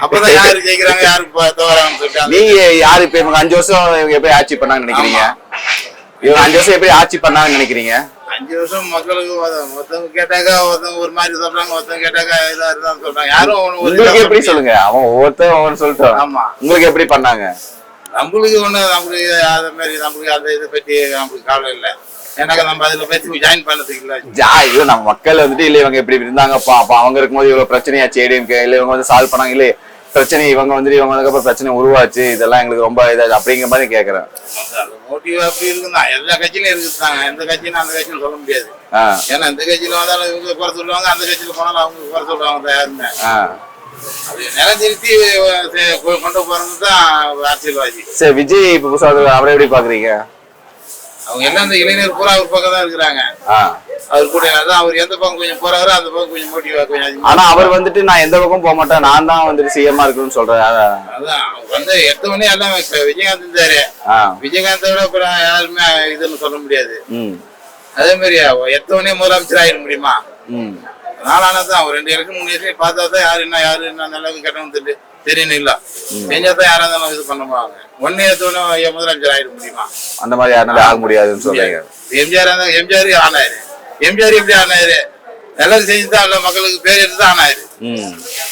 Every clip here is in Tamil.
அப்பதான் யாரு ஜெயிக்கிறாங்க யாரு தோறாங்கன்னு சொல்லிட்டு நீங்க யாரு இப்ப இவங்க 5 வருஷம் இவங்க எப்படி ஆட்சி பண்ணாங்கன்னு நினைக்கிறீங்க? இவங்க 5 வருஷம் எப்படி ஆட்சி பண்ணாங்கன்னு நினைக்கிறீங்க? 5 வருஷம் மக்களுக்கு ஒருத்தவங்க கேட்டாக்கா ஒருத்தவங்க ஒரு மாதிரி சொல்றாங்க, ஒருத்தவங்க கேட்டாக்கா இதா இருந்தான்னு சொல்றாங்க. யாரும் உங்களுக்கு எப்படி சொல்லுங்க, அவன் ஒவ்வொருத்தரும் ஒவ்வொரு சொல்லிட்டோம். ஆமா, உங்களுக்கு எப்படி பண்ணாங்க? நம்மளுக்கு நம்மளுக்கு அது மாதிரி நம்மளுக்கு அந்த இதை பத்தி நம்மளுக்கு கவலை இல்லை. ஏன்னாக்கா நம்ம அதுல பேசி ஜாயின் பண்ணதுக்கு இல்லை. ஐயோ நம்ம மக்கள் வந்துட்டு இல்ல இவங்க இப்படி இருந்தாங்கப்பா, அப்ப அவங்க இருக்கும்போது இவ்வளவு பிரச்சனையாச்சு ஏடிஎம்கே, இல்ல இவங்க வந்து சால்வ் பண்ணாங்க, இல்ல பிரச்சனை இவங்க வந்துட்டு இவங்க அதுக்கப்புறம் பிரச்சனை உருவாச்சு, இதெல்லாம் எங்களுக்கு ரொம்ப இதாச்சு அப்படிங்கிற மாதிரி கேக்குறேன். மோட்டிவ் அப்படி இருக்குதான், எல்லா கட்சியிலும் இருக்குதாங்க. எந்த கட்சியும் அந்த கட்சியும் சொல்ல முடியாது. ஏன்னா இந்த கட்சியில வந்தாலும் இவங்க குறை சொல்லுவாங்க, அந்த கட்சியில போனாலும் அவங்க குறை சொல்லுவாங்க. யாருமே அது நிலநிறுத்தி கொண்டு போறது தான் அரசியல்வாதி. சரி, விஜய் இப்ப புதுசா அவரை எப்படி பாக்குறீங்க? அவங்க எல்லாம் இந்த இளைஞர் பூரா அவர் பக்கம் தான் இருக்கிறாங்க. அவர் கூட அவர் எந்த பக்கம் கொஞ்சம் போறாரோ அந்த பக்கம் கொஞ்சம் மோட்டிவா கொஞ்சம். ஆனா அவர் வந்துட்டு நான் எந்த பக்கம் போக மாட்டேன், நான் தான் வந்துட்டு சிஎம்மா இருக்கணும்னு சொல்றாரு. அதான் வந்து எடுத்தவொடனே எல்லாம் விஜயகாந்த் இருந்தாரு. விஜயகாந்தோட அப்புறம் யாருமே இதுன்னு சொல்ல முடியாது. அதே மாதிரி எடுத்தவொடனே முதலமைச்சர் ஆயிட முடியுமா? நாளானதான் ஒரு 2 இலக்கு 3 இலக்கு பார்த்தா தான் யாரு என்ன நல்லது கட்டணும் தெரியணும். இல்ல செஞ்சாதான் யாரா இருந்தாலும் இது பண்ணுவாங்க. ஒன்னே எடுத்தவொடனே முதலமைச்சர் ஆயிட முடியுமா? அந்த மாதிரி யாருனால ஆக முடியாதுன்னு சொல்றீங்க. எம்ஜிஆர் எம்ஜிஆர் ஆனாரு. எம்ஜிஆர் எப்படி ஆனாரு? நல்லது செஞ்சுதான் இல்ல மக்களுக்கு பேர் எடுத்துதான் ஆனாரு.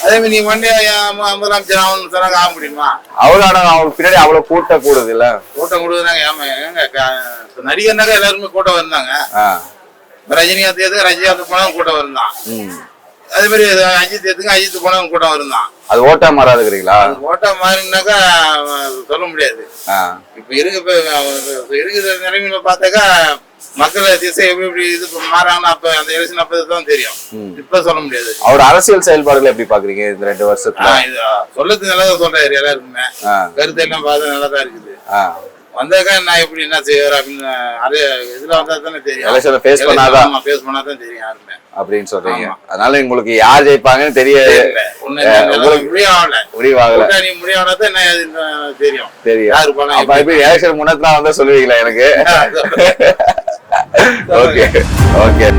அதே மாதிரி நீ ஒன்னே முதலமைச்சர் ஆகணும்னு சொன்னாங்க, ஆக முடியுமா? அவ்வளவு அவங்களுக்கு பின்னாடி அவ்வளவு கூட்டம் கூடுது இல்ல? கூட்டம் கூடுதுனாங்க. ஏமா நடிகர்னாக்க எல்லாருமே கூட்டம் வந்தாங்க. ரஜினிகாந்த் எதுக்கு ரஜினிகாந்த் போனவங்க கூட்டம் வருந்தான். அதே மாதிரி அஜித் எதுக்கு அஜித் போனவங்க கூட்டம் வருந்தான். அது ஓட்டா மாறாதுக்கிறீங்களா? ஓட்டா மாறினாக்கா சொல்ல முடியாது. இப்ப இருக்கிற நிலைமையில பார்த்தாக்கா மக்கள் திசை எப்படி இது மாறாங்கன்னா அப்ப அந்த எலெக்ஷன் அப்பதான் தெரியும். இப்ப சொல்ல முடியாது. அவர் அரசியல் செயல்பாடுகள் எப்படி பாக்குறீங்க இந்த 2 வருஷத்துல? சொல்லது நல்லதான் சொல்றாரு. எல்லாருக்குமே கருத்து எல்லாம் பார்த்தா நல்லதா இருக்குது. வந்தாக்கா நான் எப்படி என்ன செய்வார் அப்படின்னு இதுல வந்தா தானே தெரியும். எலெக்ஷனை ஃபேஸ் பண்ணாதான் தெரியும் யாருமே அப்படின்னு சொல்றீங்க. அதனால உங்களுக்கு யார் ஜெயிப்பாங்கன்னு தெரியாது. முடிவாகல தெரியும். அப்ப எப்படி எலெக்ஷன் முன்னத்துல வந்தா சொல்லுவீங்களா எனக்கு? Okay okay.